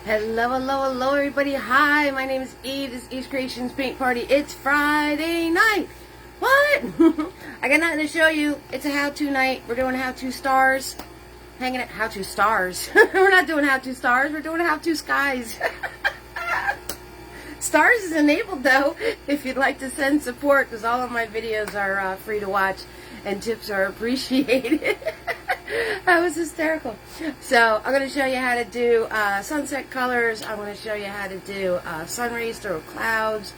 Hello, hello, hello, everybody. Hi, my name is Eve. This is Eve's Creations Paint Party. It's Friday night. What? I got nothing to show you. It's a how-to night. We're doing how-to stars. Hanging at how-to stars. We're not doing how-to stars. We're doing how-to skies. Stars is enabled, though, if you'd like to send support, because all of my videos are free to watch, and tips are appreciated. That was hysterical. So I'm going to show you how to do sunset colors. I'm going to show you how to do sun rays through clouds,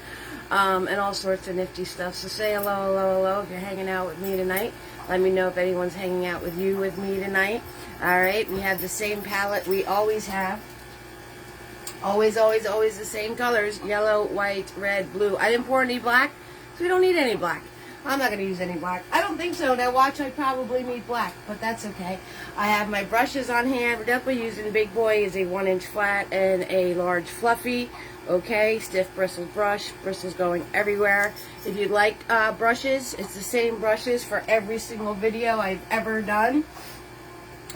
and all sorts of nifty stuff. So say hello, hello, hello if you're hanging out with me tonight. Let me know if anyone's hanging out with me tonight. Alright, we have the same palette we always have. Always, always, always the same colors. Yellow, white, red, blue. I didn't pour any black, so we don't need any black. I'm not going to use any black. I don't think so. Now watch, I probably need black, but that's okay. I have my brushes on hand. We're definitely using Big Boy as a 1-inch flat and a large fluffy. Okay, stiff bristled brush. Bristles going everywhere. If you'd like brushes, it's the same brushes for every single video I've ever done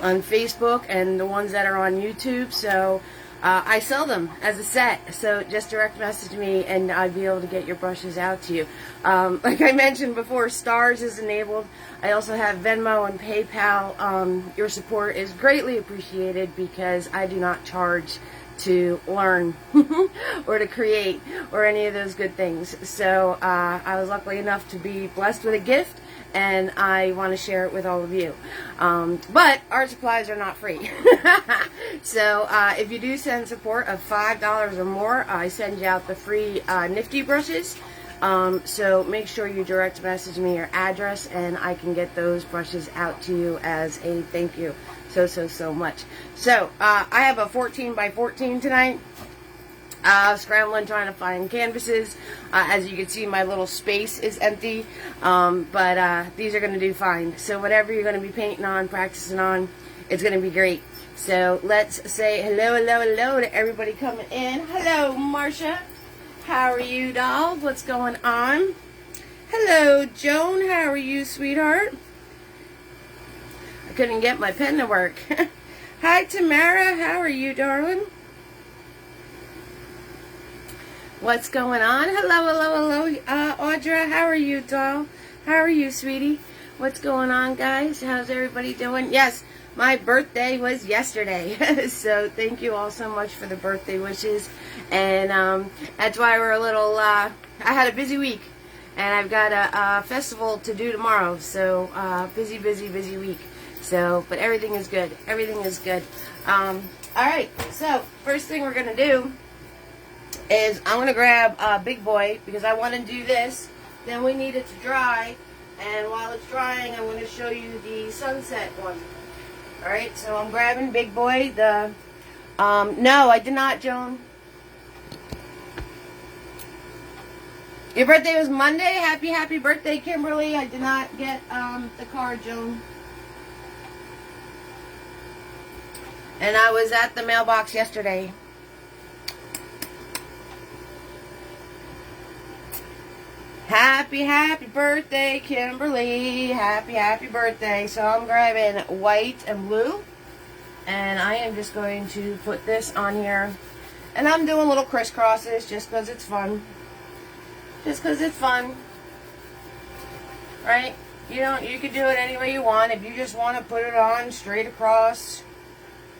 on Facebook and the ones that are on YouTube. So I sell them as a set, so just direct message me and I'll be able to get your brushes out to you. Like I mentioned before, Stars is enabled. I also have Venmo and PayPal. Your support is greatly appreciated because I do not charge to learn or to create or any of those good things. So I was lucky enough to be blessed with a gift, and I want to share it with all of you. But art supplies are not free. So if you do send support of $5 or more, I send you out the free nifty brushes. So make sure you direct message me your address and I can get those brushes out to you as a thank you so much. So I have a 14 by 14 tonight. Scrambling trying to find canvases. As you can see, my little space is empty, but these are going to do fine. So whatever you're going to be painting on, practicing on, it's going to be great. So let's say hello, hello, hello to everybody coming in. Hello, Marcia. How are you, doll? What's going on? Hello, Joan. How are you, sweetheart? I couldn't get my pen to work. Hi, Tamara. How are you, darling? What's going on? Hello, hello, hello. Audra, how are you, doll? How are you, sweetie? What's going on, guys? How's everybody doing? Yes, my birthday was yesterday. So thank you all so much for the birthday wishes. And that's why we're a little, I had a busy week. And I've got a festival to do tomorrow. So busy, busy, busy week. So, but everything is good. Everything is good. Alright, so first thing we're going to do is I'm going to grab Big Boy because I want to do this. Then we need it to dry. And while it's drying, I'm going to show you the sunset one. Alright, so I'm grabbing Big Boy. The no, I did not, Joan. Your birthday was Monday? Happy birthday, Kimberly. I did not get the card, Joan. And I was at the mailbox yesterday. Happy birthday, Kimberly. Happy birthday. So I'm grabbing white and blue. And I am just going to put this on here. And I'm doing little crisscrosses just because it's fun. Just because it's fun. Right? You can do it any way you want. If you just want to put it on straight across,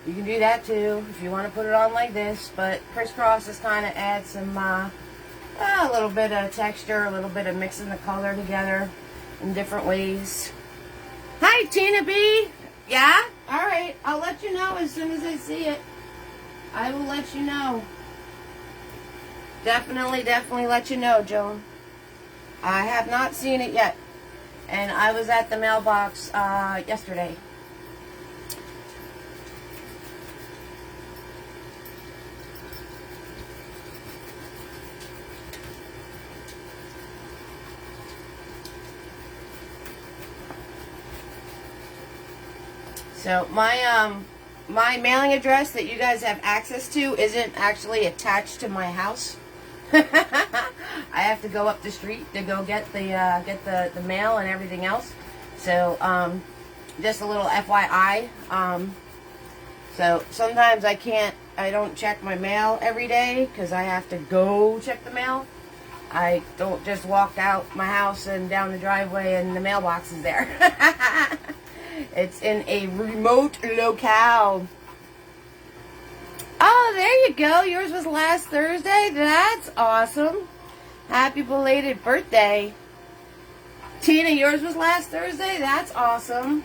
you can do that too. If you want to put it on like this. But crisscrosses kind of add some a little bit of texture, a little bit of mixing the color together in different ways. Hi, Tina B. Yeah? Alright, I'll let you know as soon as I see it. I will let you know. Definitely let you know, Joan. I have not seen it yet. And I was at the mailbox yesterday. So my mailing address that you guys have access to isn't actually attached to my house. I have to go up the street to go get the mail and everything else. So just a little FYI. So sometimes I can't I don't check my mail every day because I have to go check the mail. I don't just walk out my house and down the driveway and the mailbox is there. It's in a remote locale. Oh, there you go. Yours was last Thursday. That's awesome. Happy belated birthday. Tina, yours was last Thursday. That's awesome.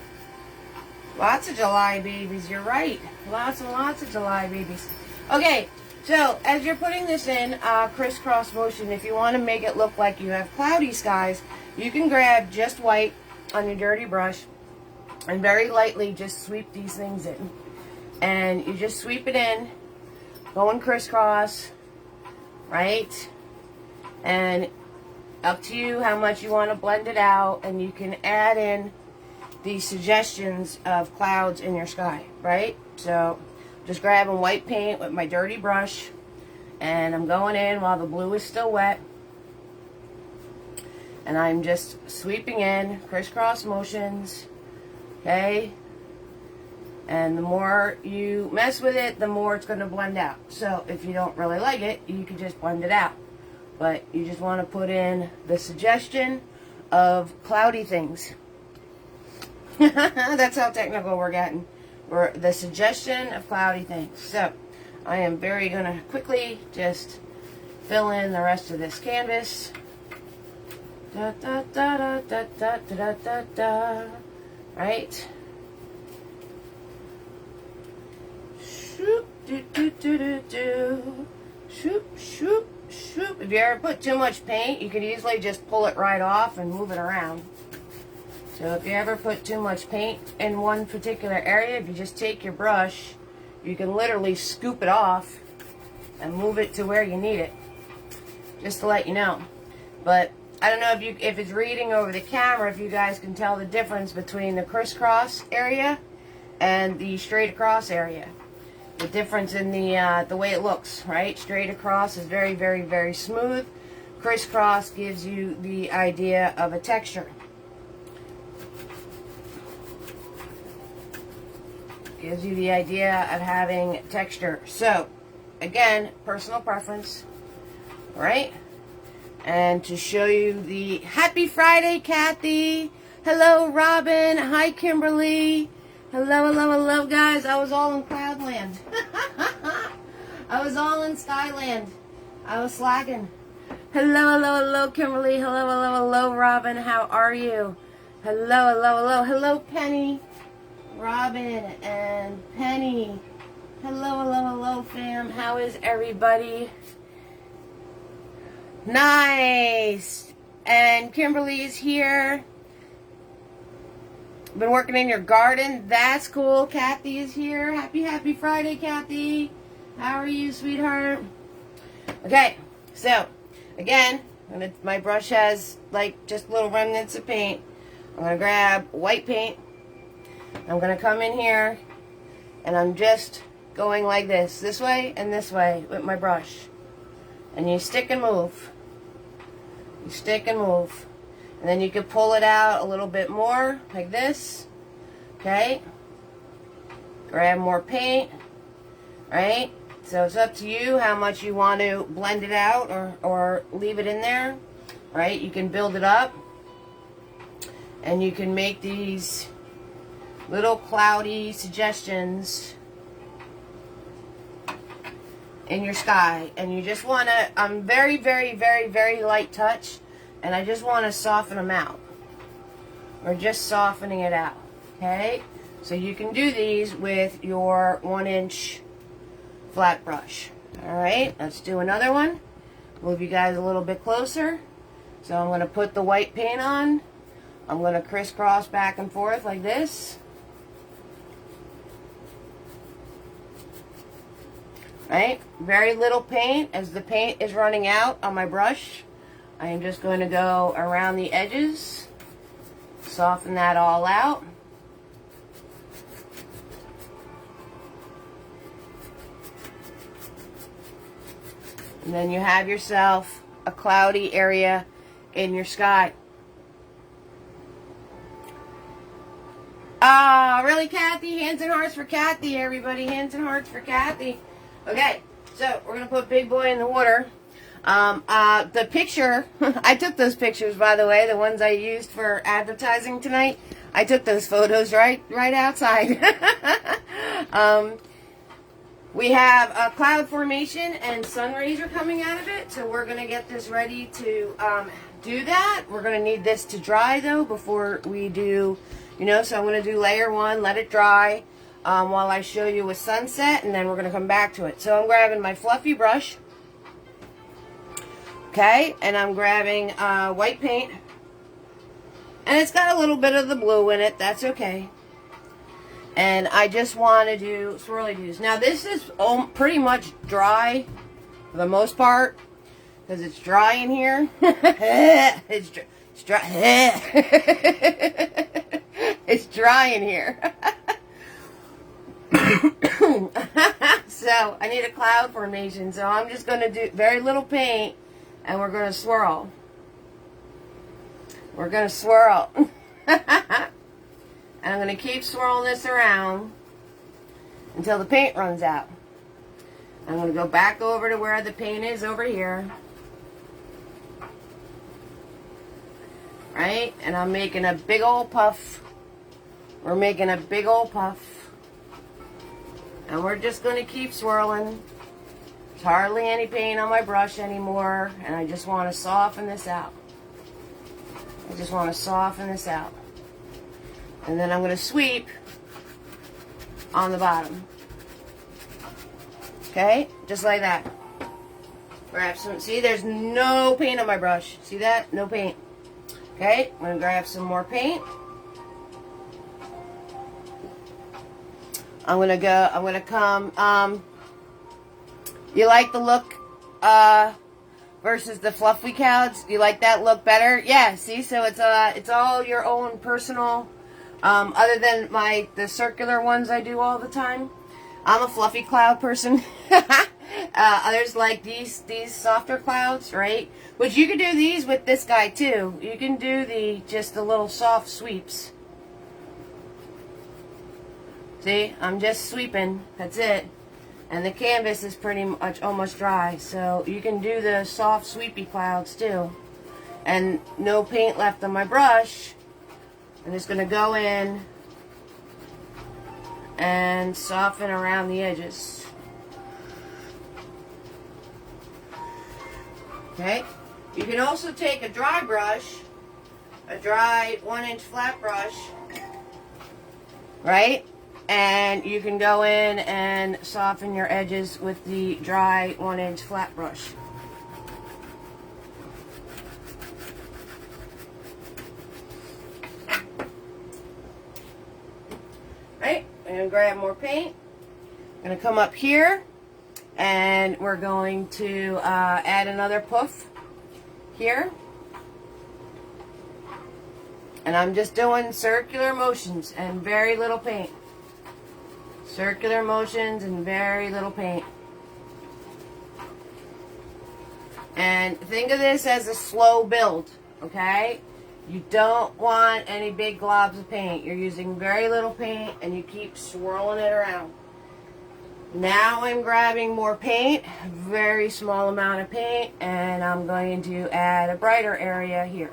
Lots of July babies. You're right. Lots and lots of July babies. Okay, so as you're putting this in crisscross motion, if you want to make it look like you have cloudy skies, you can grab just white on your dirty brush and very lightly just sweep these things in. And you just sweep it in, going crisscross, right? And up to you how much you want to blend it out, and you can add in the suggestions of clouds in your sky, right? So just grabbing white paint with my dirty brush, and I'm going in while the blue is still wet, and I'm just sweeping in crisscross motions, okay? And the more you mess with it, the more it's going to blend out. So if you don't really like it, you can just blend it out. But you just want to put in the suggestion of cloudy things. That's how technical we're getting. Or the suggestion of cloudy things. So I am very going to quickly just fill in the rest of this canvas. Da, da, da, da, da, da, da, da, da. Right? Shoop, do, do, do, do, do. Shoop, shoop, shoop. If you ever put too much paint, you can easily just pull it right off and move it around. So if you ever put too much paint in one particular area, if you just take your brush, you can literally scoop it off and move it to where you need it. Just to let you know. But I don't know if it's reading over the camera, if you guys can tell the difference between the crisscross area and the straight across area. The difference in the way it looks, right? Straight across is very, very, very smooth. Crisscross gives you the idea of a texture. Gives you the idea of having texture. So, again, personal preference, right? And to show you the Happy Friday, Kathy. Hello, Robin. Hi, Kimberly. Hello, hello, hello, guys. I was all in Cloudland. I was all in Skyland. I was slacking. Hello, hello, hello, Kimberly. Hello, hello, hello, Robin. How are you? Hello, hello, hello. Hello, Penny. Robin and Penny. Hello, hello, hello, fam. How is everybody? Nice. And Kimberly is here. Been working in your garden. That's cool. Kathy is here. Happy Friday, Kathy. How are you, sweetheart? Okay, so again, my brush has like just little remnants of paint. I'm gonna grab white paint. I'm gonna come in here and I'm just going like this way and this way with my brush. And you stick and move. You stick and move. And then you can pull it out a little bit more, like this. Okay? Grab more paint. Right? So it's up to you how much you want to blend it out or leave it in there. Right? You can build it up. And you can make these little cloudy suggestions in your sky. And you just want to, very, very, very, very light touch. And I just want to soften them out. Or just softening it out. Okay? So you can do these with your 1-inch flat brush. Alright, let's do another one. Move you guys a little bit closer. So I'm going to put the white paint on. I'm going to crisscross back and forth like this. Right? Very little paint. As the paint is running out on my brush, I am just going to go around the edges, soften that all out. And then you have yourself a cloudy area in your sky. Ah, really, Kathy? Hands and hearts for Kathy, everybody. Hands and hearts for Kathy. Okay, so we're going to put Big Boy in the water. The picture, I took those pictures, by the way, the ones I used for advertising tonight. I took those photos right outside. We have a cloud formation and sun rays are coming out of it, so we're going to get this ready to do that. We're going to need this to dry, though, before we do, so I'm going to do layer 1, let it dry while I show you a sunset, and then we're going to come back to it. So I'm grabbing my fluffy brush, okay, and I'm grabbing white paint, and it's got a little bit of the blue in it. That's okay. And I just want to do swirly doos. Now this is pretty much dry for the most part because it's dry in here. It's dry. It's dry in here. So I need a cloud formation. So I'm just going to do very little paint and we're going to swirl. We're going to swirl. And I'm going to keep swirling this around until the paint runs out. I'm going to go back over to where the paint is over here. Right? And I'm making a big old puff. We're making a big old puff. And we're just going to keep swirling. There's hardly any paint on my brush anymore. And I just want to soften this out. I just want to soften this out. And then I'm going to sweep on the bottom. Okay? Just like that. Grab some. See, there's no paint on my brush. See that? No paint. Okay? I'm going to grab some more paint. I'm going to come. You like the look versus the fluffy clouds? You like that look better? Yeah, see? So it's all your own personal. Other than the circular ones I do all the time. I'm a fluffy cloud person. Others like these softer clouds, right? But you can do these with this guy too. You can do just the little soft sweeps. See, I'm just sweeping. That's it. And the canvas is pretty much almost dry. So you can do the soft sweepy clouds too. And no paint left on my brush. I'm just going to go in and soften around the edges. Okay. You can also take a dry brush, a dry 1-inch flat brush, right? And you can go in and soften your edges with the dry 1-inch flat brush. Right, I'm going to grab more paint. I'm going to come up here and we're going to add another puff here. And I'm just doing circular motions and very little paint. Circular motions and very little paint. And think of this as a slow build, okay? You don't want any big globs of paint. You're using very little paint and you keep swirling it around. Now I'm grabbing more paint, very small amount of paint, and I'm going to add a brighter area here.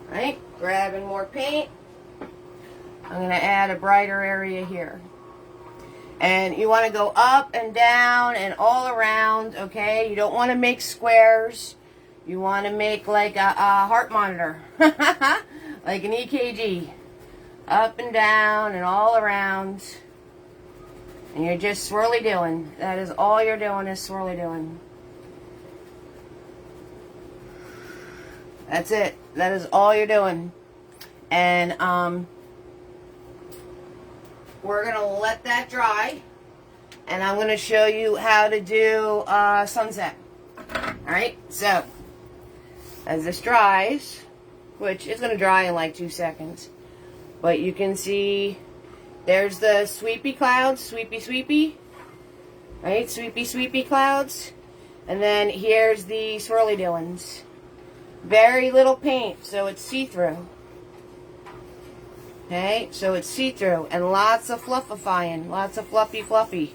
Right, grabbing more paint. I'm going to add a brighter area here. And you want to go up and down and all around, okay? You don't want to make squares. You want to make like a heart monitor, like an EKG. Up and down and all around. And you're just swirly doing. That is all you're doing is swirly doing. That's it. That is all you're doing. And we're going to let that dry. And I'm going to show you how to do sunset. Alright, so as this dries, which is going to dry in like 2 seconds, but you can see there's the sweepy clouds, sweepy, right? Sweepy clouds. And then here's the swirly doings. Very little paint, so it's see-through. Okay, so it's see-through and lots of fluffifying, lots of fluffy.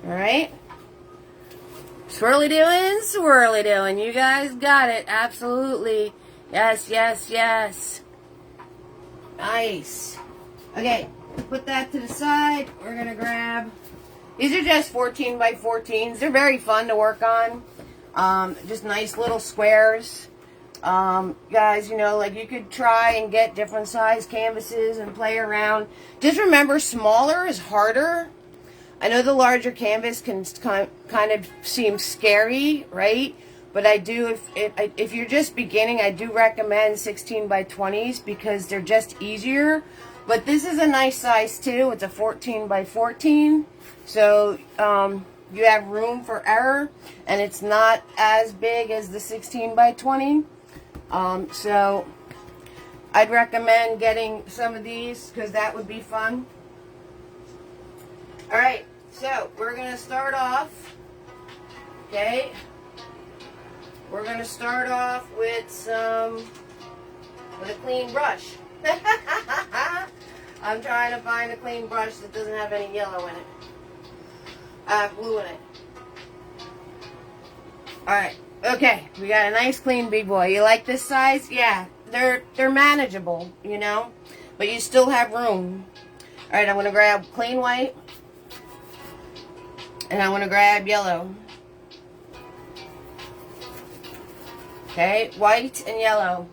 All right. Swirly doing. You guys got it. Absolutely. Yes. Nice. Okay, put that to the side. We're going to grab... These are just 14 by 14s. They're very fun to work on. Just nice little squares. Guys, you know, like you could try and get different size canvases and play around. Just remember, smaller is harder. I know the larger canvas can kind of seem scary, right? But I do, if you're just beginning, I do recommend 16 by 20s because they're just easier. But this is a nice size too. It's a 14 by 14. So you have room for error, and it's not as big as the 16 by 20. So I'd recommend getting some of these because that would be fun. All right, so we're going to start off, okay? We're going to start off with a clean brush. I'm trying to find a clean brush that doesn't have any yellow in it. Blue in it. All right, okay, we got a nice clean big boy. You like this size? Yeah, they're manageable, you know, but you still have room. All right, I'm going to grab clean white. And I'm going to grab yellow. Okay, white and yellow.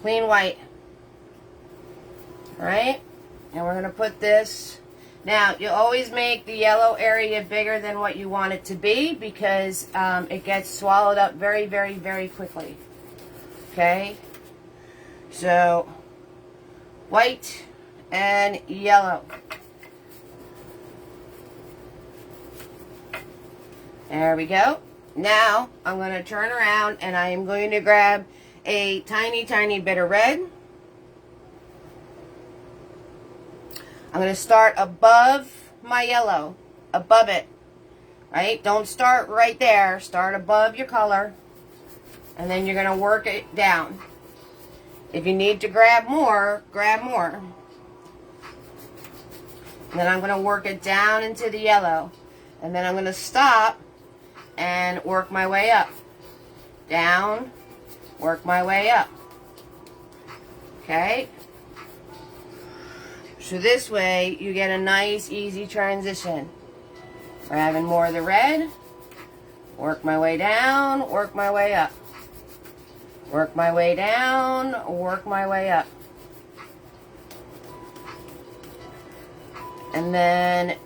Clean white. Alright? And we're going to put this. Now, you always make the yellow area bigger than what you want it to be because it gets swallowed up very quickly. Okay? So, white and yellow. There we go. Now, I'm going to turn around and I am going to grab a tiny bit of red. I'm going to start above my yellow. Above it. Right? Don't start right there. Start above your color. And then you're going to work it down. If you need to grab more, grab more. And then I'm going to work it down into the yellow. And then I'm going to stop and work my way up. Down, work my way up. Okay? So this way you get a nice easy transition. Grabbing more of the red, work my way down, work my way up. Work my way down, work my way up. And then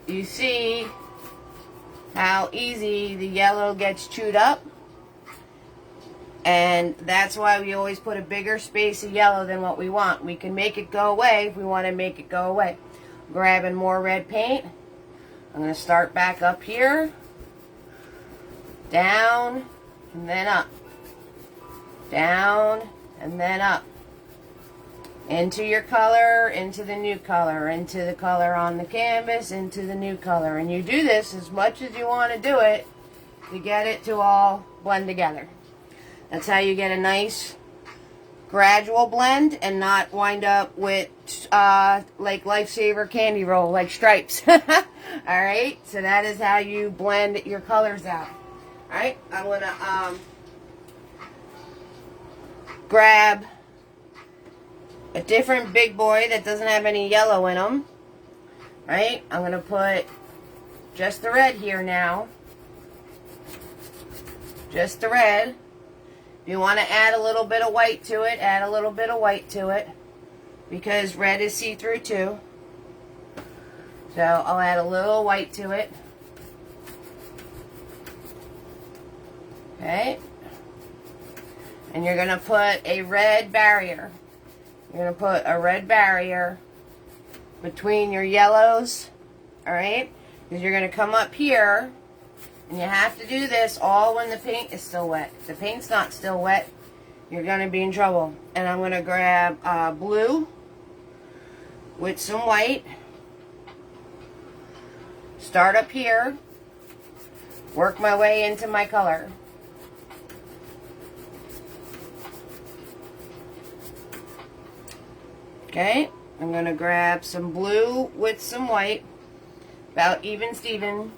you see how easy the yellow gets chewed up. And that's why we always put a bigger space of yellow than what we want. We can make it go away if we want to make it go away. Grabbing more red paint. I'm going to start back up here. Down and then up. Down and then up. Into your color, into the new color, into the color on the canvas, into the new color. And you do this as much as you want to do it to get it to all blend together. That's how you get a nice gradual blend and not wind up with like Lifesaver candy roll, like stripes. Alright, so that is how you blend your colors out. Alright, I'm going to grab a different big boy that doesn't have any yellow in them. Right? I'm going to put just the red here now. Just the red. If you want to add a little bit of white to it, add a little bit of white to it. Because red is see-through too. So I'll add a little white to it. Okay. And you're going to put a red barrier. You're going to put a red barrier between your yellows, alright? Because you're going to come up here, and you have to do this all when the paint is still wet. If the paint's not still wet, you're going to be in trouble. And I'm going to grab blue with some white. Start up here. Work my way into my color. Okay, I'm going to grab some blue with some white, about even Steven.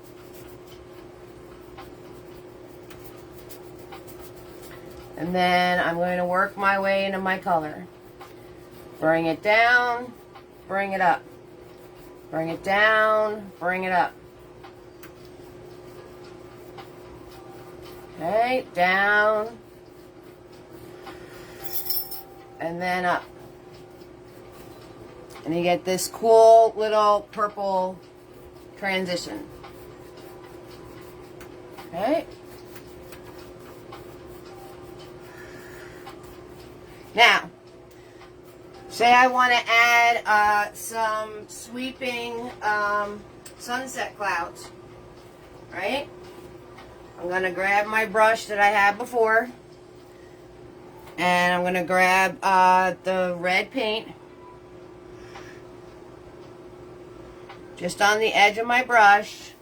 And then I'm going to work my way into my color. Bring it down, bring it up. Bring it down, bring it up. Okay, down. And then up. And you get this cool little purple transition. Okay. Now, say I want to add some sweeping sunset clouds, right? I'm going to grab my brush that I had before, and I'm going to grab the red paint just on the edge of my brush,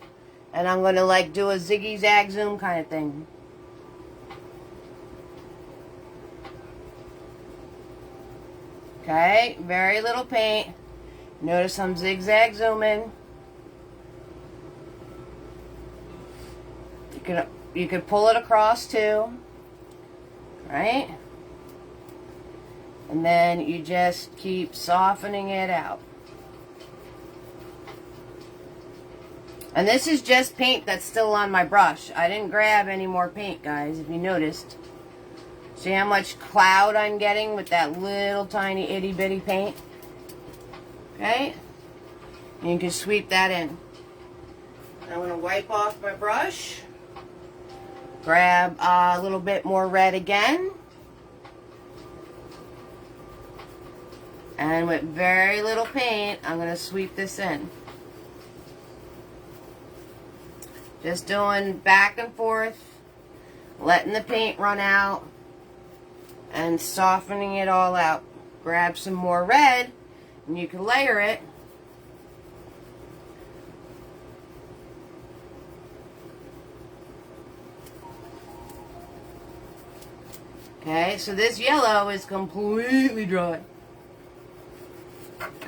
and I'm going to like do a ziggy-zag zoom kind of thing. Okay, very little paint. Notice I'm zigzag zooming. You could pull it across too, right? And then you just keep softening it out. And this is just paint that's still on my brush. I didn't grab any more paint, guys, if you noticed. See how much cloud I'm getting with that little tiny itty bitty paint? Okay? And you can sweep that in. I'm going to wipe off my brush. Grab a little bit more red again. And with very little paint, I'm going to sweep this in. Just doing back and forth, letting the paint run out, and softening it all out. Grab some more red, and you can layer it. Okay, so this yellow is completely dry.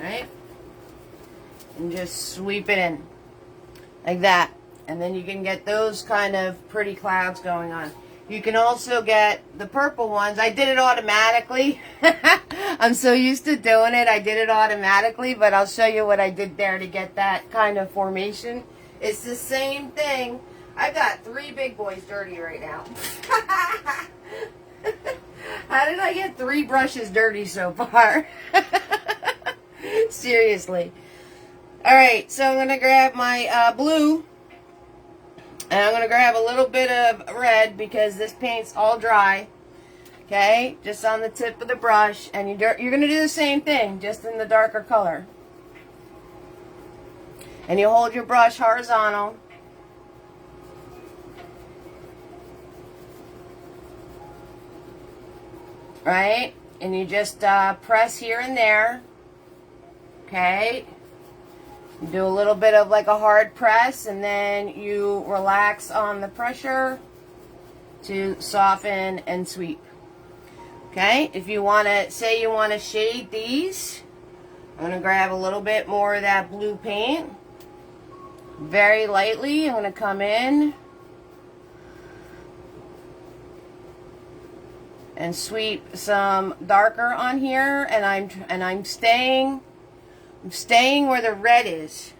Right? And just sweep it in. Like that. And then you can get those kind of pretty clouds going on. You can also get the purple ones. I did it automatically. I'm so used to doing it. I did it automatically, but I'll show you what I did there to get that kind of formation. It's the same thing. I got 3 big boys dirty right now. How did I get 3 brushes dirty so far? Seriously. Alright, so I'm going to grab my blue. And I'm going to grab a little bit of red because this paint's all dry. Okay, just on the tip of the brush. And you're going to do the same thing, just in the darker color. And you hold your brush horizontal. Right? And you just press here and there. Okay? You do a little bit of like a hard press, and then you relax on the pressure to soften and sweep. Okay? If you want to, say you want to shade these, I'm going to grab a little bit more of that blue paint. Very lightly, I'm going to come in and sweep some darker on here, and I'm staying where the red is.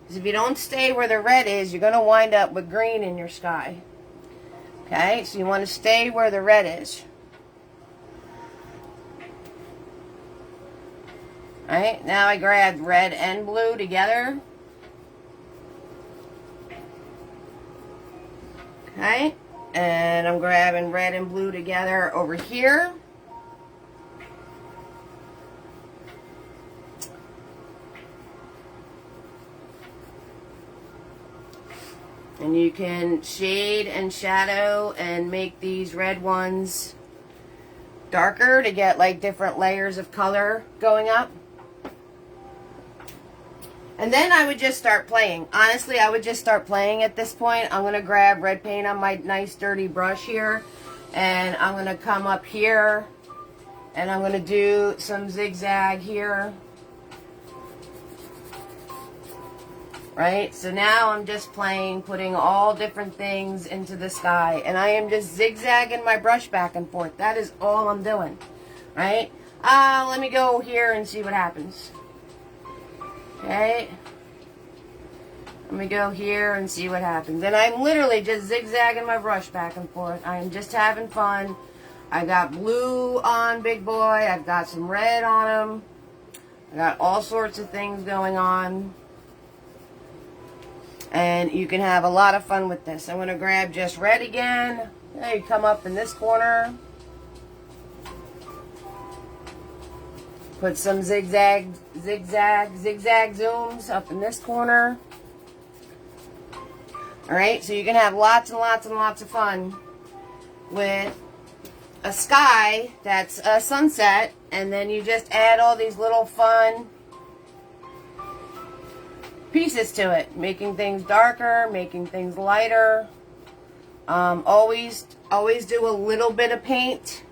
Because if you don't stay where the red is, you're going to wind up with green in your sky. Okay, so you want to stay where the red is. Alright, now I grabbed red and blue together. Okay, and I'm grabbing red and blue together over here. And you can shade and shadow and make these red ones darker to get like different layers of color going up. And then I would just start playing. Honestly, I would just start playing at this point. I'm going to grab red paint on my nice dirty brush here. And I'm going to come up here And I'm going to do some zigzag here. Right? So now I'm just playing, putting all different things into the sky. And I am just zigzagging my brush back and forth. That is all I'm doing. Right? Let me go here and see what happens. Okay? Let me go here and see what happens. And I'm literally just zigzagging my brush back and forth. I am just having fun. I got blue on Big Boy. I've got some red on him. I got all sorts of things going on. And you can have a lot of fun with this. I'm going to grab just red again. There you come up in this corner. Put some zigzag zooms up in this corner. Alright, so you can have lots and lots and lots of fun with a sky that's a sunset. And then you just add all these little fun pieces to it, making things darker, making things lighter. Always do a little bit of paint.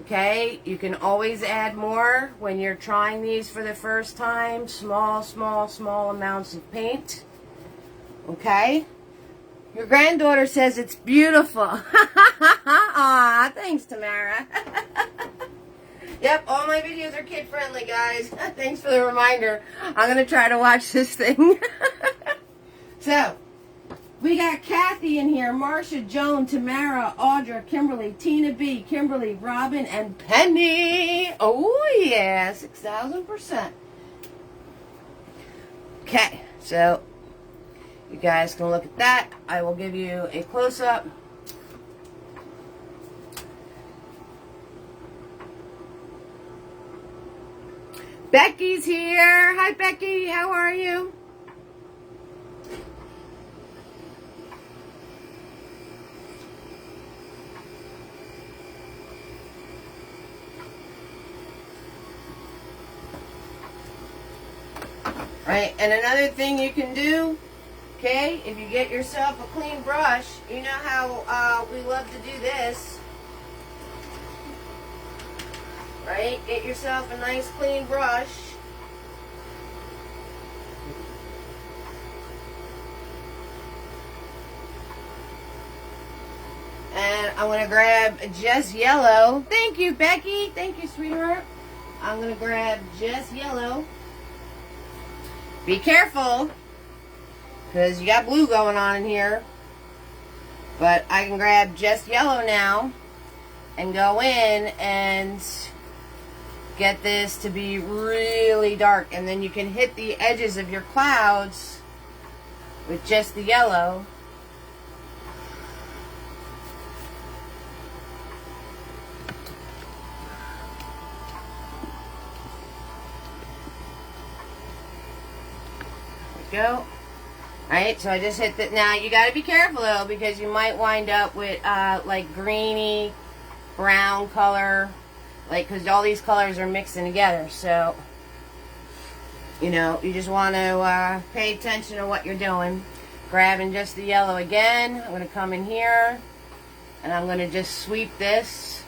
Okay, you can always add more when you're trying these for the first time. Small amounts of paint. Okay. Your granddaughter says it's beautiful. Aw, thanks, Tamara. Yep, all my videos are kid-friendly, guys. Thanks for the reminder. I'm going to try to watch this thing. So, we got Kathy in here, Marsha, Joan, Tamara, Audra, Kimberly, Tina B, Kimberly, Robin, and Penny. Oh, yeah, 6,000%. Okay, so you guys can look at that. I will give you a close-up. Becky's here. Hi, Becky. How are you? Right, and another thing you can do, okay, if you get yourself a clean brush, you know how we love to do this. Right? Get yourself a nice clean brush. And I'm going to grab just yellow. Thank you, Becky. Thank you, sweetheart. I'm going to grab just yellow. Be careful, because you got blue going on in here. But I can grab just yellow now and go in and get this to be really dark, and then you can hit the edges of your clouds with just the yellow. There we go. Alright, so I just hit that. Now you got to be careful though, because you might wind up with like greeny brown color. Like, because all these colors are mixing together, so, you know, you just want to pay attention to what you're doing. Grabbing just the yellow again, I'm going to come in here, and I'm going to just sweep this.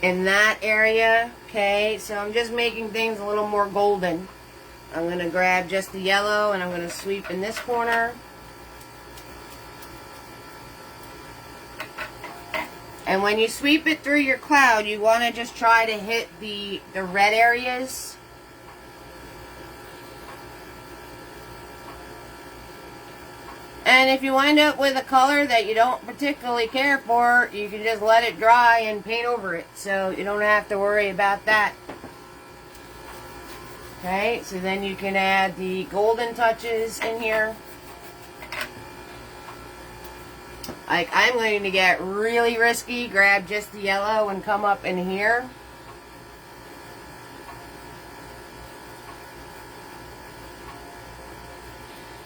In that area, okay, so I'm just making things a little more golden. I'm going to grab just the yellow, and I'm going to sweep in this corner. And when you sweep it through your cloud, you want to just try to hit the red areas. And if you wind up with a color that you don't particularly care for, you can just let it dry and paint over it. So you don't have to worry about that. Okay, so then you can add the golden touches in here. Like, I'm going to get really risky, grab just the yellow and come up in here.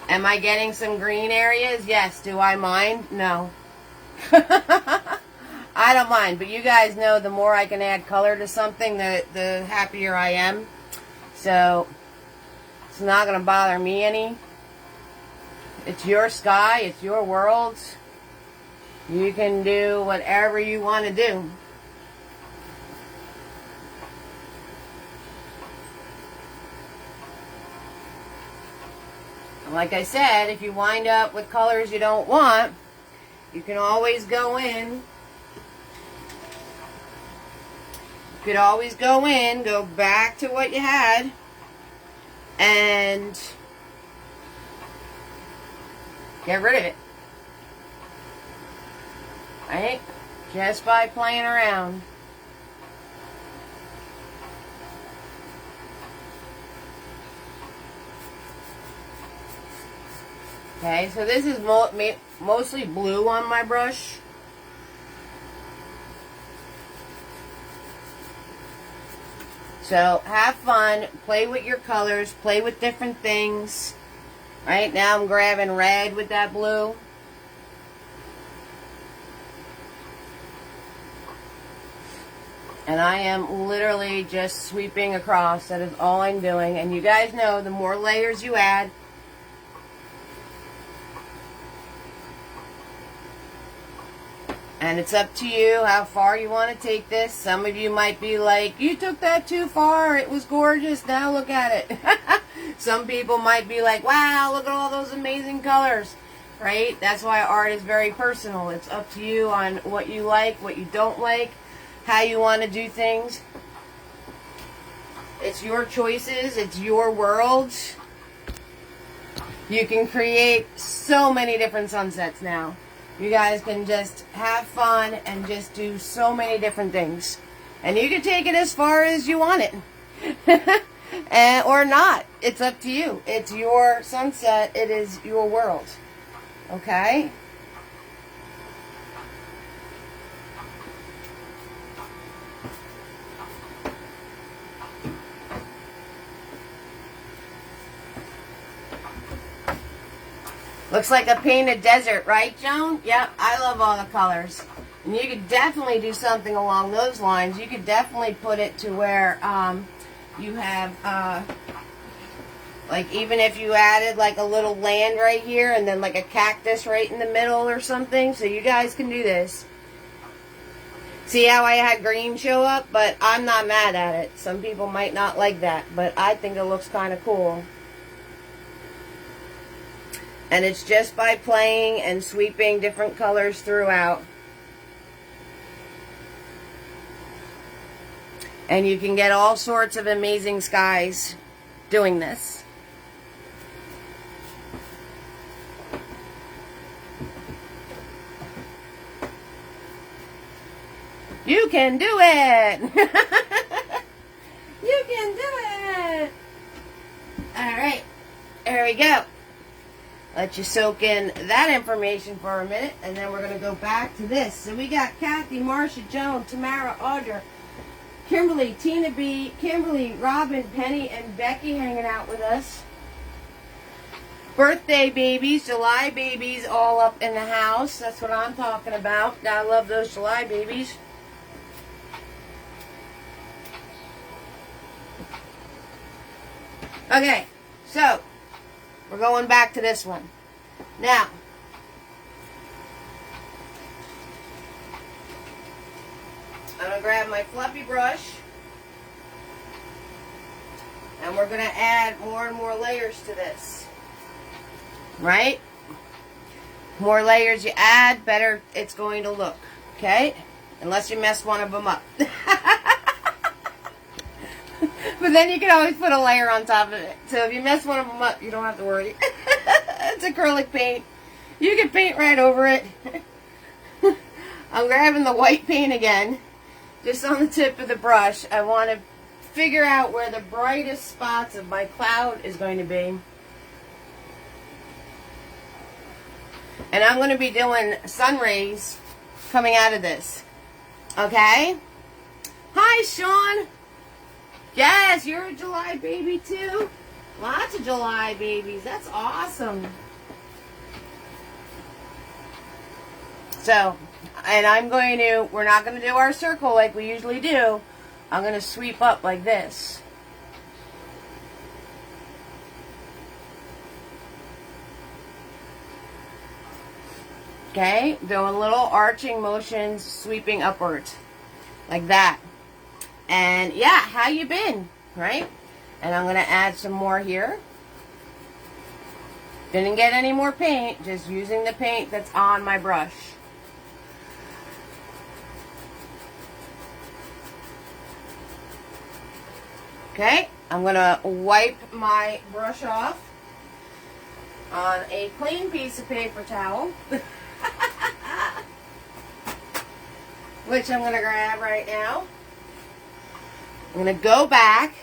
Am I getting some green areas? Yes. Do I mind? No. I don't mind, but you guys know the more I can add color to something, the happier I am. So, it's not going to bother me any. It's your sky. It's your world. You can do whatever you want to do. Like I said, if you wind up with colors you don't want, you can always go in. You could always go in, go back to what you had, and get rid of it. Right? Just by playing around. Okay, so this is mostly blue on my brush. So have fun, play with your colors, play with different things. Right now I'm grabbing red with that blue. And I am literally just sweeping across. That is all I'm doing. And you guys know the more layers you add, and it's up to you how far you want to take this. Some of you might be like, you took that too far. It was gorgeous. Now look at it. Some people might be like, wow, look at all those amazing colors. Right? That's why art is very personal. It's up to you on what you like, what you don't like, how you want to do things. It's your choices. It's your world. You can create so many different sunsets now. You guys can just have fun and just do so many different things. And you can take it as far as you want it. Or not. It's up to you. It's your sunset. It is your world. Okay? Looks like a painted desert, right, Joan? Yep, I love all the colors. And you could definitely do something along those lines. You could definitely put it to where you have, like even if you added like a little land right here and then like a cactus right in the middle or something. So you guys can do this. See how I had green show up? But I'm not mad at it. Some people might not like that, but I think it looks kind of cool. And it's just by playing and sweeping different colors throughout. And you can get all sorts of amazing skies doing this. You can do it! You can do it! Alright, there we go. Let you soak in that information for a minute, and then we're going to go back to this. So we got Kathy, Marsha, Joan, Tamara, Audra, Kimberly, Tina B, Kimberly, Robin, Penny, and Becky hanging out with us. Birthday babies, July babies all up in the house. That's what I'm talking about. I love those July babies. Okay, so we're going back to this one. Now, I'm going to grab my fluffy brush, and we're going to add more and more layers to this. Right? More layers you add, better it's going to look. Okay? Unless you mess one of them up. But then you can always put a layer on top of it. So if you mess one of them up, you don't have to worry. It's acrylic paint. You can paint right over it. I'm grabbing the white paint again. Just on the tip of the brush. I want to figure out where the brightest spots of my cloud is going to be. And I'm going to be doing sun rays coming out of this. Okay? Hi, Sean. Yes, you're a July baby too. Lots of July babies. That's awesome. So, and we're not going to do our circle like we usually do. I'm going to sweep up like this. Okay, doing little arching motions, sweeping upwards, like that. And yeah, how you been, right? And I'm gonna add some more here. Didn't get any more paint, just using the paint that's on my brush. Okay, I'm gonna wipe my brush off on a clean piece of paper towel, which I'm gonna grab right now. I'm gonna go back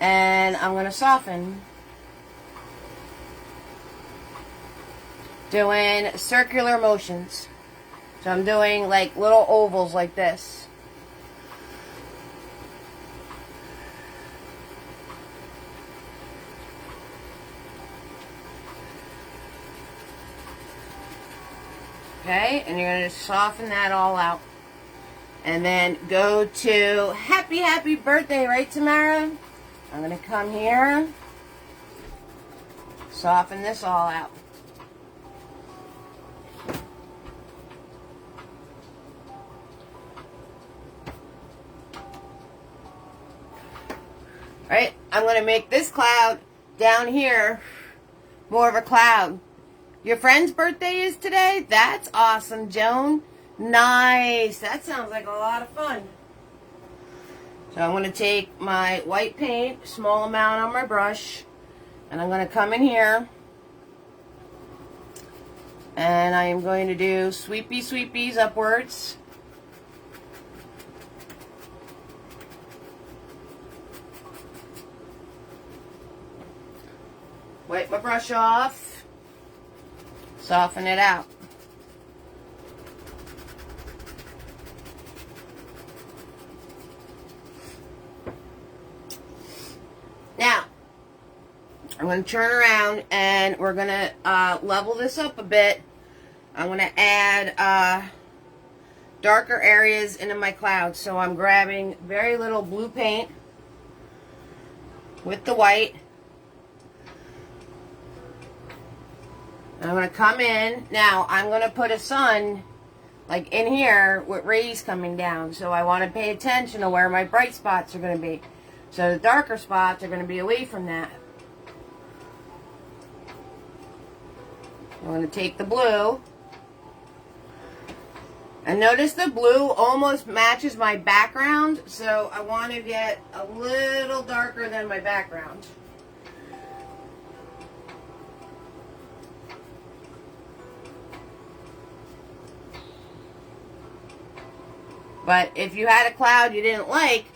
and I'm gonna soften, doing circular motions. So I'm doing like little ovals like this. Okay, and you're going to soften that all out. And then go to happy birthday, right, Tamara? I'm going to come here, soften this all out. Right, I'm going to make this cloud down here more of a cloud. Your friend's birthday is today? That's awesome, Joan. Nice. That sounds like a lot of fun. So I'm going to take my white paint, small amount on my brush, and I'm going to come in here, and I am going to do sweepies upwards. Wipe my brush off. Soften it out. Now, I'm going to turn around and we're going to level this up a bit. I'm going to add darker areas into my clouds. So I'm grabbing very little blue paint with the white. I'm going to come in. Now, I'm going to put a sun, like in here, with rays coming down. So I want to pay attention to where my bright spots are going to be. So the darker spots are going to be away from that. I'm going to take the blue. And notice the blue almost matches my background. So I want to get a little darker than my background. But if you had a cloud you didn't like,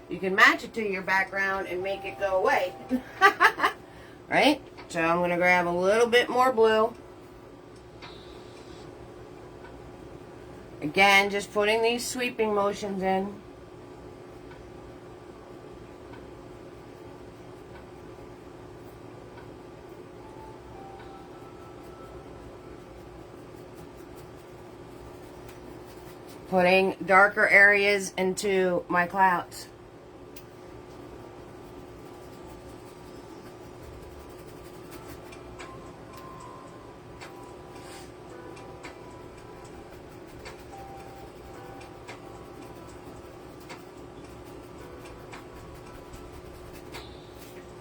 you can match it to your background and make it go away. Right? So I'm going to grab a little bit more blue. Again, just putting these sweeping motions in. Putting darker areas into my clouds.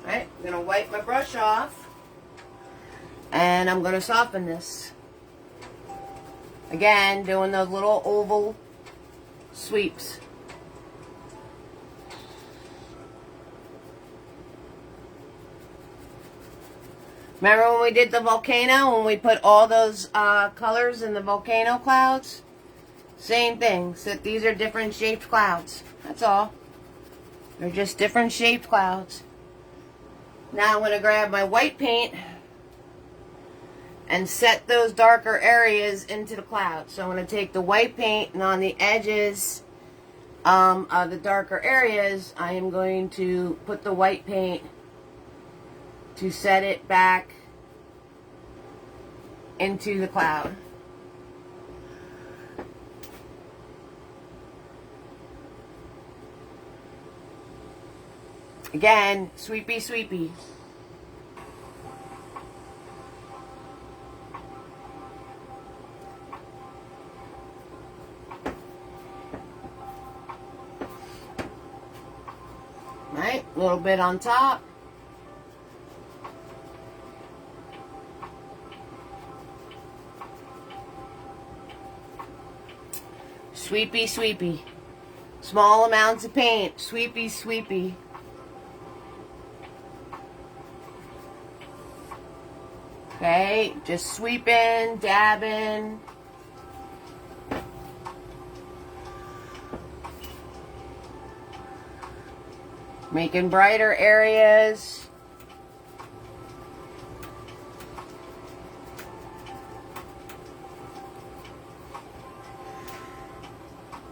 Alright, I'm going to wipe my brush off and I'm going to soften this. Again, doing those little oval sweeps. Remember when we did the volcano, when we put all those colors in the volcano clouds? Same thing, except these are different shaped clouds. That's all. They're just different shaped clouds. Now I'm going to grab my white paint and set those darker areas into the cloud. So I'm going to take the white paint, and on the edges of the darker areas, I am going to put the white paint to set it back into the cloud. Again, sweepy. A little bit on top. Sweepy, sweepy. Small amounts of paint. Sweepy, sweepy. Okay, just sweeping, dabbing. Making brighter areas.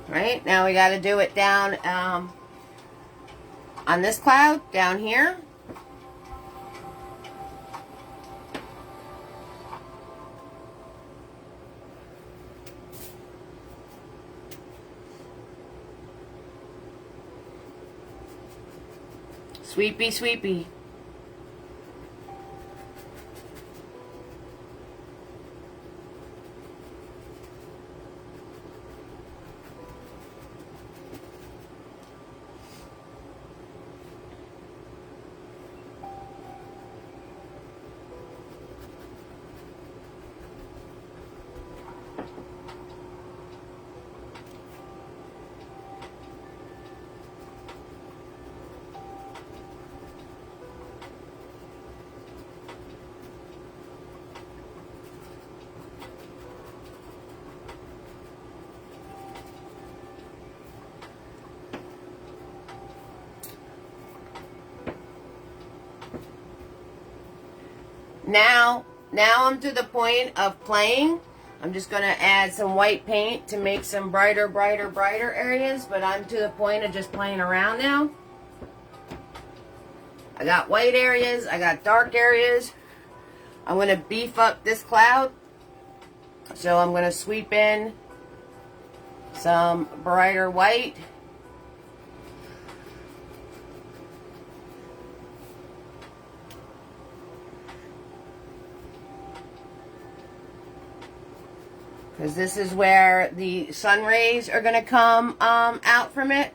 Right, now we got to do it down on this cloud down here. Sweepy, sweepy. Now I'm to the point of playing. I'm just going to add some white paint to make some brighter areas, but I'm to the point of just playing around now. I got white areas, I got dark areas. I'm going to beef up this cloud. So I'm going to sweep in some brighter white. Because this is where the sun rays are going to come out from it.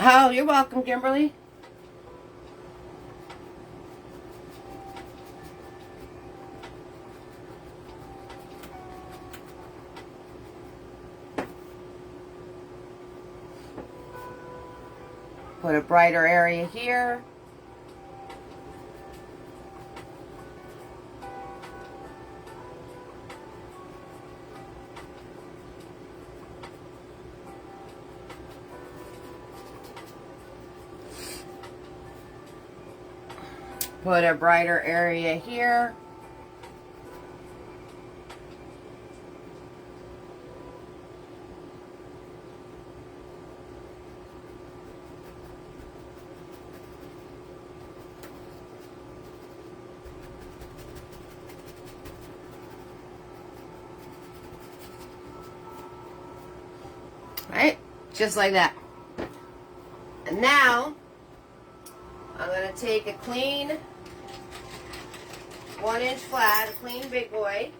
Oh, you're welcome, Kimberly. Put a brighter area here. Put a brighter area here. Right? Just like that. And now, I'm going to take a clean 1-inch flat, a clean big boy.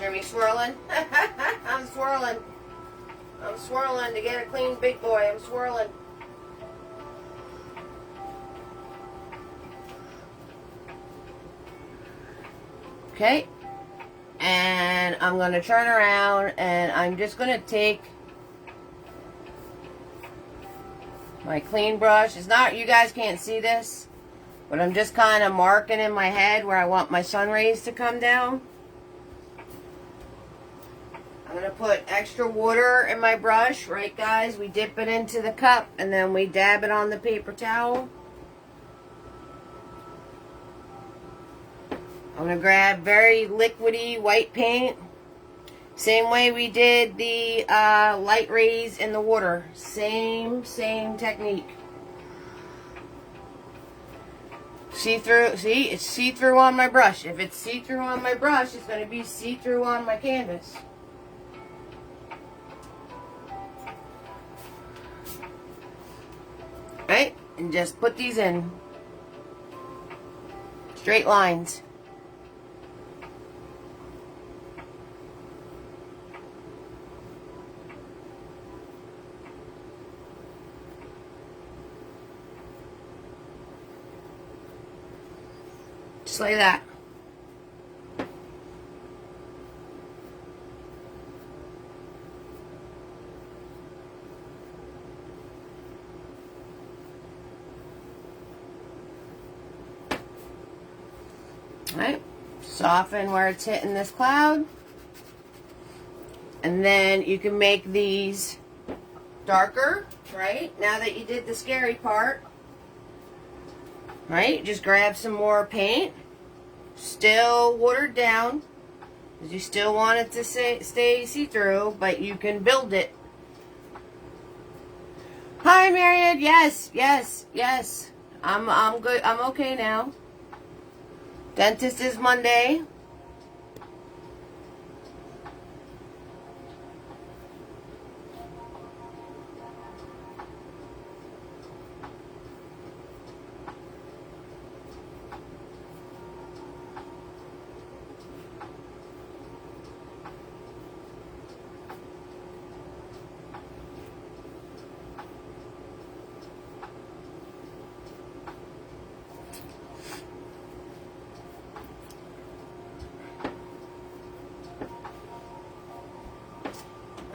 Hear me swirling? I'm swirling. I'm swirling to get a clean big boy. I'm swirling. Okay. And I'm going to turn around and I'm just going to take my clean brush. It's not, you guys can't see this, but I'm just kind of marking in my head where I want my sun rays to come down. I'm going to put extra water in my brush, right guys? We dip it into the cup and then we dab it on the paper towel. I'm going to grab very liquidy white paint. Same way we did the light rays in the water. Same technique. see-through. See, it's see-through on my brush. If it's see-through on my brush, it's going to be see-through on my canvas. Right? And just put these in straight lines. Just like that. Right? Soften where it's hitting this cloud. And then you can make these darker, right? Now that you did the scary part. Right? Just grab some more paint. Still watered down. Because you still want it to stay see-through, but you can build it. Hi, Marion. Yes, yes, yes. I'm good. I'm okay now. Dentist is Monday.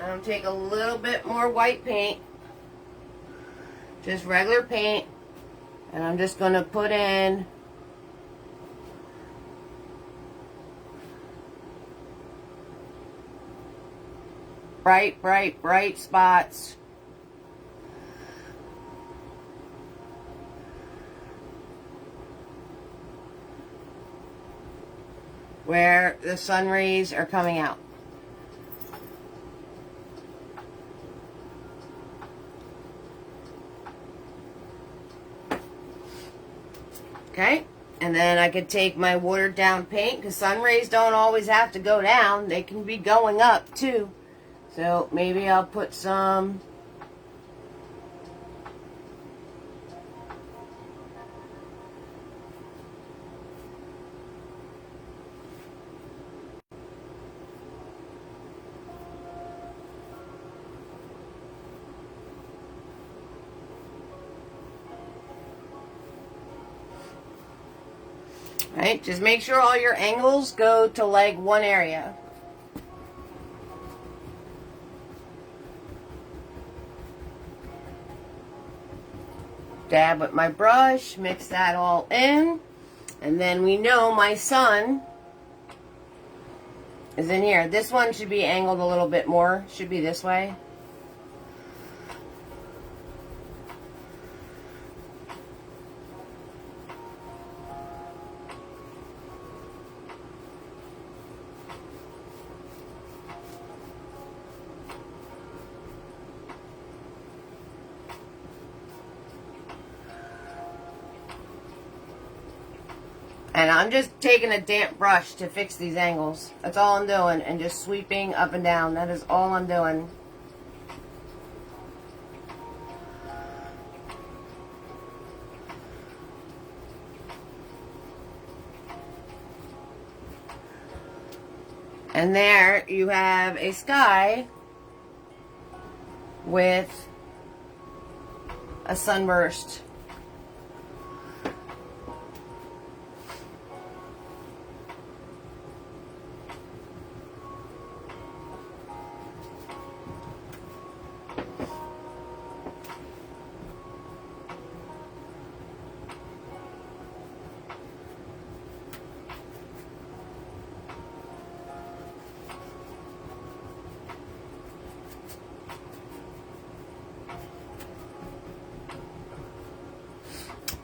I'm going to take a little bit more white paint, just regular paint, and I'm just going to put in bright, bright, bright spots. Where the sun rays are coming out. Okay, and then I could take my watered down paint, because sun rays don't always have to go down, they can be going up too. So maybe I'll put some right, just make sure all your angles go to like one area. Dab with my brush, mix that all in, and then we know my sun is in here. This one should be angled a little bit more, should be this way. And I'm just taking a damp brush to fix these angles. That's all I'm doing. And just sweeping up and down. That is all I'm doing. And there you have a sky with a sunburst.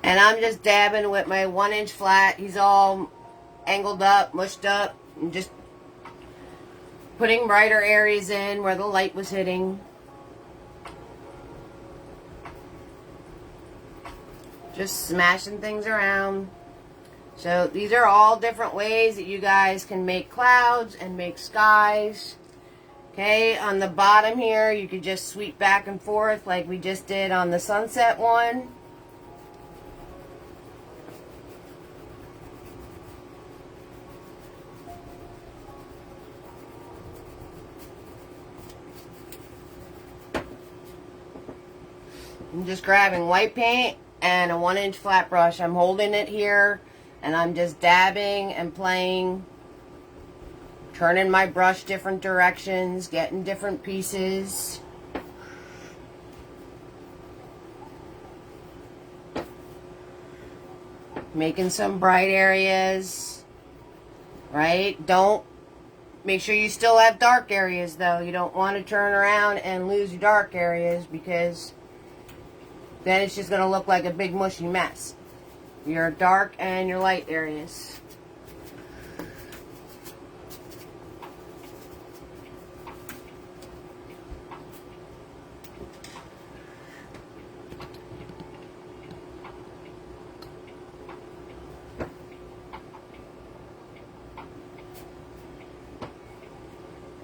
And I'm just dabbing with my 1-inch flat. He's all angled up, mushed up, and just putting brighter areas in where the light was hitting. Just smashing things around. So these are all different ways that you guys can make clouds and make skies. Okay, on the bottom here, you could just sweep back and forth like we just did on the sunset one. I'm just grabbing white paint and a 1-inch flat brush. I'm holding it here and I'm just dabbing and playing, turning my brush different directions, getting different pieces. Making some bright areas, right? Make sure you still have dark areas though. You don't want to turn around and lose your dark areas, because then it's just going to look like a big mushy mess. Your dark and your light areas.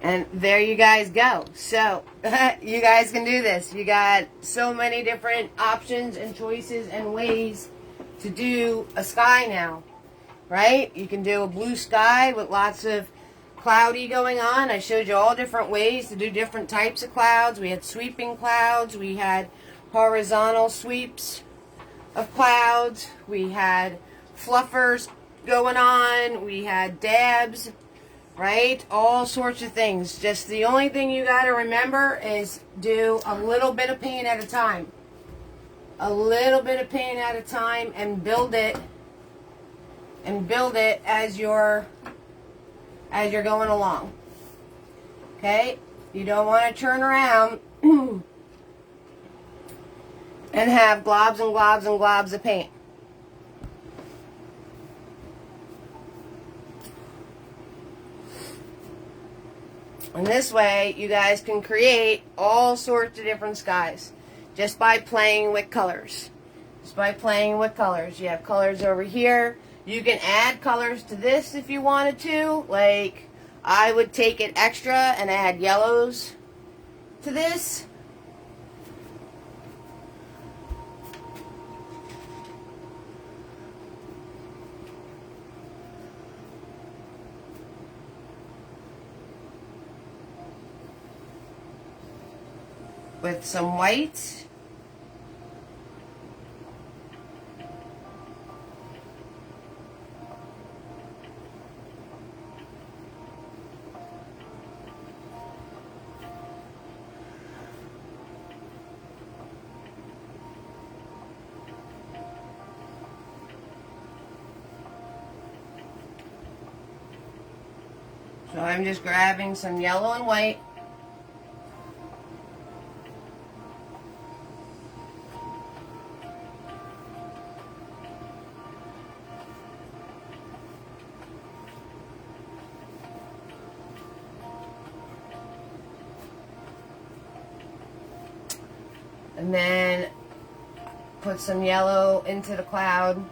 And there you guys go. So, you guys can do this. You got so many different options and choices and ways to do a sky now, right? You can do a blue sky with lots of cloudy going on. I showed you all different ways to do different types of clouds. We had sweeping clouds. We had horizontal sweeps of clouds. We had fluffers going on. We had dabs. Right? All sorts of things. Just the only thing you got to remember is do a little bit of paint at a time. A little bit of paint at a time, and build it. And build it as you're going along. Okay? You don't want to turn around and have globs and globs and globs of paint. And this way, you guys can create all sorts of different skies just by playing with colors. Just by playing with colors. You have colors over here. You can add colors to this if you wanted to. Like, I would take it extra and add yellows to this. With some white. So I'm just grabbing some yellow and white. And then put some yellow into the cloud.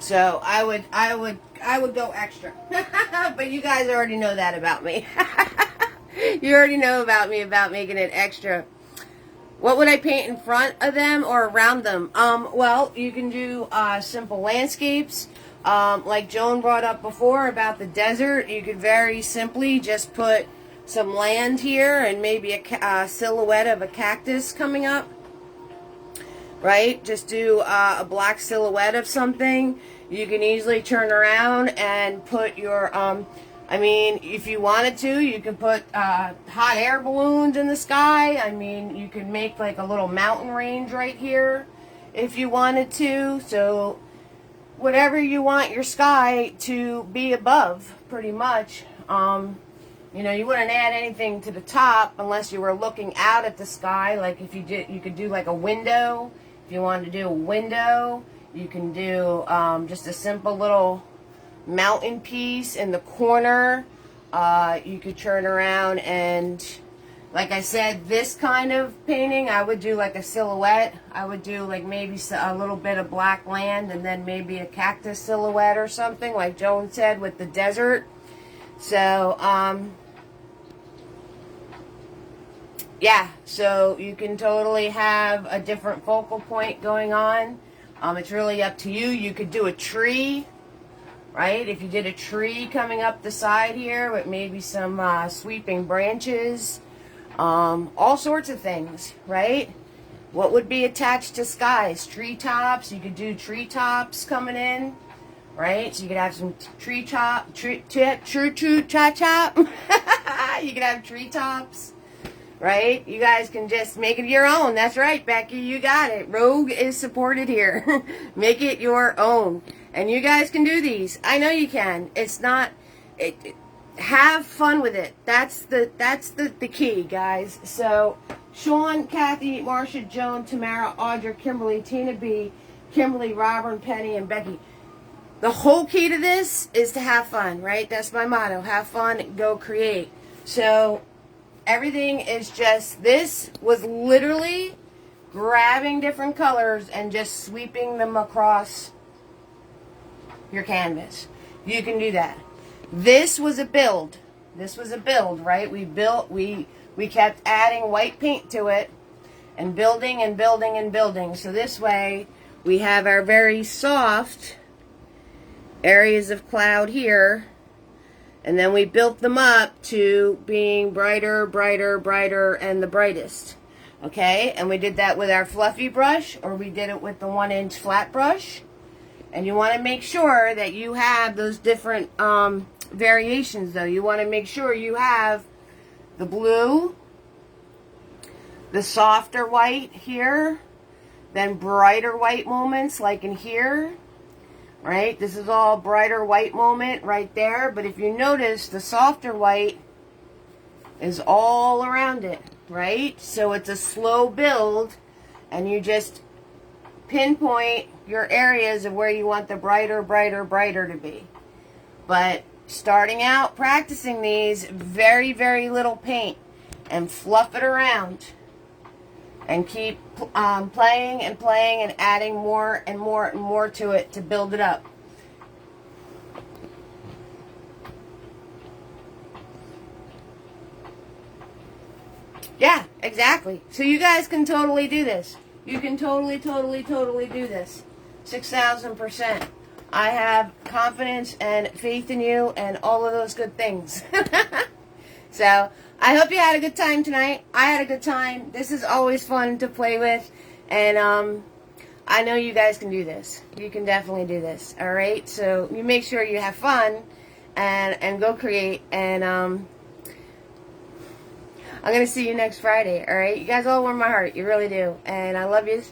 So I would go extra. But you guys already know that about me. You already know about me about making it extra. What would I paint in front of them or around them? Well, you can do simple landscapes. Like Joan brought up before about the desert, you could very simply just put some land here and maybe a silhouette of a cactus coming up. Right? Just do a black silhouette of something. You can easily turn around and put your, I mean, if you wanted to, you can put hot air balloons in the sky. I mean, you could make like a little mountain range right here if you wanted to. So whatever you want your sky to be above, pretty much, You know, you wouldn't add anything to the top unless you were looking out at the sky. Like if you did, you could do like a window. If you wanted to do a window, you can do just a simple little mountain piece in the corner. You could turn around and, like I said, this kind of painting, I would do like a silhouette. I would do like maybe a little bit of black land and then maybe a cactus silhouette or something, like Joan said, with the desert. So, yeah, so you can totally have a different focal point going on. It's really up to you. You could do a tree, right? If you did a tree coming up the side here with maybe some sweeping branches, all sorts of things, right? What would be attached to skies? Treetops. You could do treetops coming in, right? So you could have some tree chop. You could have treetops. Right? You guys can just make it your own. That's right, Becky. You got it. Rogue is supported here. Make it your own. And you guys can do these. I know you can. It's not... have fun with it. That's the key, guys. So, Sean, Kathy, Marcia, Joan, Tamara, Audra, Kimberly, Tina B, Kimberly, Robert, Penny, and Becky. The whole key to this is to have fun, right? That's my motto. Have fun, go create. So... everything is just, this was literally grabbing different colors and just sweeping them across your canvas. You can do that. This was a build. This was a build, right? We kept adding white paint to it and building and building and building. So this way we have our very soft areas of cloud here. And then we built them up to being brighter, brighter, brighter, and the brightest. Okay? And we did that with our fluffy brush, or we did it with the 1-inch flat brush. And you want to make sure that you have those different variations, though. You want to make sure you have the blue, the softer white here, then brighter white moments like in here. Right? This is all brighter white moment right there. But if you notice, the softer white is all around it. Right? So it's a slow build. And you just pinpoint your areas of where you want the brighter, brighter, brighter to be. But starting out practicing these, very, very little paint. And fluff it around. And keep playing and playing and adding more and more and more to it to build it up. Yeah, exactly. So you guys can totally do this. You can totally, totally, totally do this. 6,000%. I have confidence and faith in you and all of those good things. So, I hope you had a good time tonight. I had a good time. This is always fun to play with. And I know you guys can do this. You can definitely do this. Alright? So, you make sure you have fun and go create. And I'm going to see you next Friday. Alright? You guys all warm my heart. You really do. And I love you.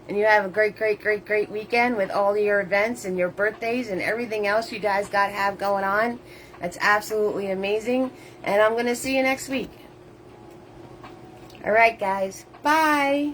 And you have a great, great, great, great weekend with all of your events and your birthdays and everything else you guys got to have going on. That's absolutely amazing. And I'm going to see you next week. Alright, guys. Bye.